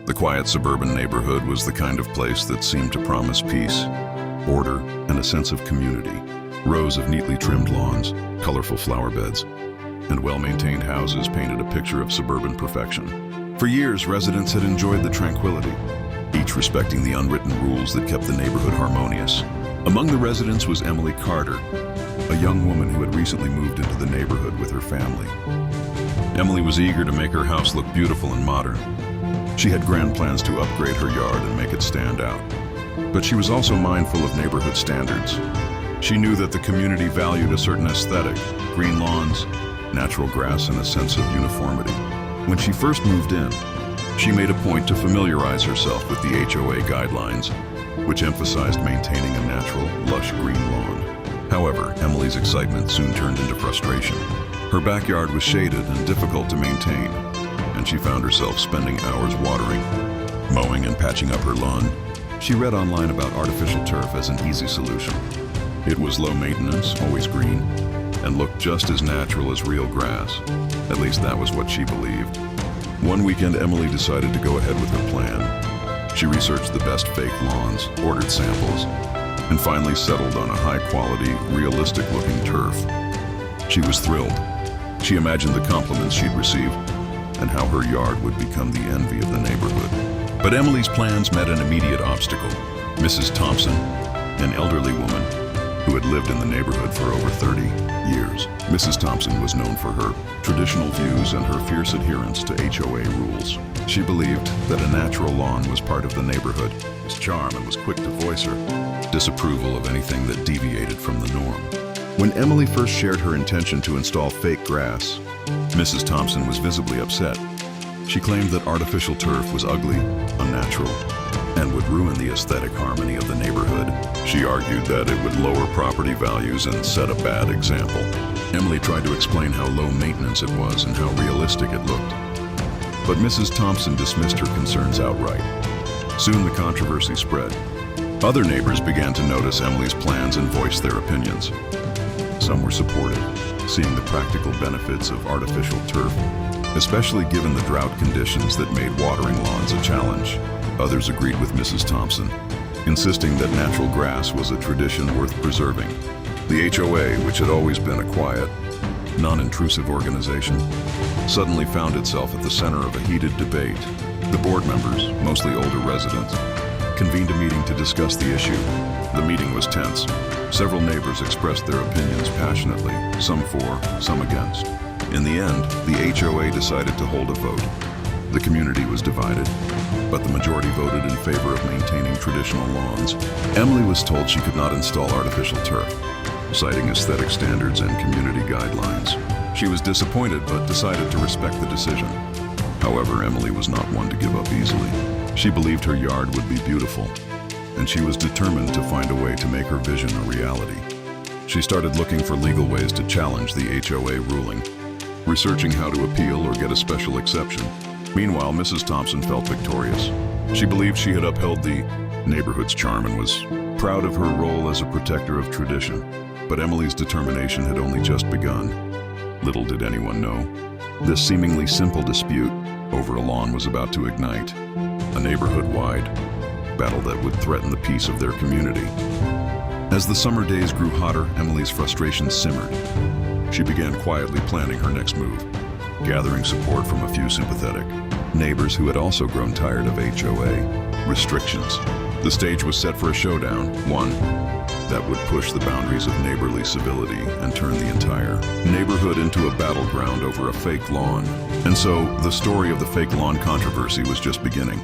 The quiet suburban neighborhood was the kind of place that seemed to promise peace, order, and a sense of community. Rows of neatly trimmed lawns, colorful flower beds, and well-maintained houses painted a picture of suburban perfection. For years, residents had enjoyed the tranquility, each respecting the unwritten rules that kept the neighborhood harmonious. Among the residents was Emily Carter, a young woman who had recently moved into the neighborhood with her family. Emily was eager to make her house look beautiful and modern. She had grand plans to upgrade her yard and make it stand out. But she was also mindful of neighborhood standards. She knew that the community valued a certain aesthetic, green lawns, natural grass, and a sense of uniformity. When she first moved in, she made a point to familiarize herself with the HOA guidelines, which emphasized maintaining a natural, lush green lawn. However, Emily's excitement soon turned into frustration. Her backyard was shaded and difficult to maintain, and she found herself spending hours watering, mowing, and patching up her lawn. She read online about artificial turf as an easy solution. It was low maintenance, always green, and looked just as natural as real grass. At least that was what she believed. One weekend, Emily decided to go ahead with her plan. She researched the best fake lawns, ordered samples, and finally settled on a high-quality, realistic-looking turf. She was thrilled. She imagined the compliments she'd receive and how her yard would become the envy of the neighborhood. But Emily's plans met an immediate obstacle. Mrs. Thompson, an elderly woman who had lived in the neighborhood for over 30 years. Mrs. Thompson was known for her traditional views and her fierce adherence to HOA rules. She believed that a natural lawn was part of the neighborhood's charm and was quick to voice her disapproval of anything that deviated from the norm. When Emily first shared her intention to install fake grass, Mrs. Thompson was visibly upset. She claimed that artificial turf was ugly, unnatural, and would ruin the aesthetic harmony of the neighborhood. She argued that it would lower property values and set a bad example. Emily tried to explain how low maintenance it was and how realistic it looked. But Mrs. Thompson dismissed her concerns outright. Soon the controversy spread. Other neighbors began to notice Emily's plans and voice their opinions. Some were supportive, seeing the practical benefits of artificial turf, especially given the drought conditions that made watering lawns a challenge. Others agreed with Mrs. Thompson, insisting that natural grass was a tradition worth preserving. The HOA, which had always been a quiet, non-intrusive organization, suddenly found itself at the center of a heated debate. The board members, mostly older residents, convened a meeting to discuss the issue. The meeting was tense. Several neighbors expressed their opinions passionately, some for, some against. In the end, the HOA decided to hold a vote. The community was divided, but the majority voted in favor of maintaining traditional lawns. Emily was told she could not install artificial turf, citing aesthetic standards and community guidelines. She was disappointed, but decided to respect the decision. However, Emily was not one to give up easily. She believed her yard would be beautiful, and she was determined to find a way to make her vision a reality. She started looking for legal ways to challenge the HOA ruling, researching how to appeal or get a special exception. Meanwhile, Mrs. Thompson felt victorious. She believed she had upheld the neighborhood's charm and was proud of her role as a protector of tradition. But Emily's determination had only just begun. Little did anyone know, this seemingly simple dispute over a lawn was about to ignite a neighborhood-wide battle that would threaten the peace of their community. As the summer days grew hotter, Emily's frustration simmered. She began quietly planning her next move, gathering support from a few sympathetic neighbors who had also grown tired of HOA restrictions. The stage was set for a showdown, one that would push the boundaries of neighborly civility and turn the entire neighborhood into a battleground over a fake lawn. And so, the story of the fake lawn controversy was just beginning.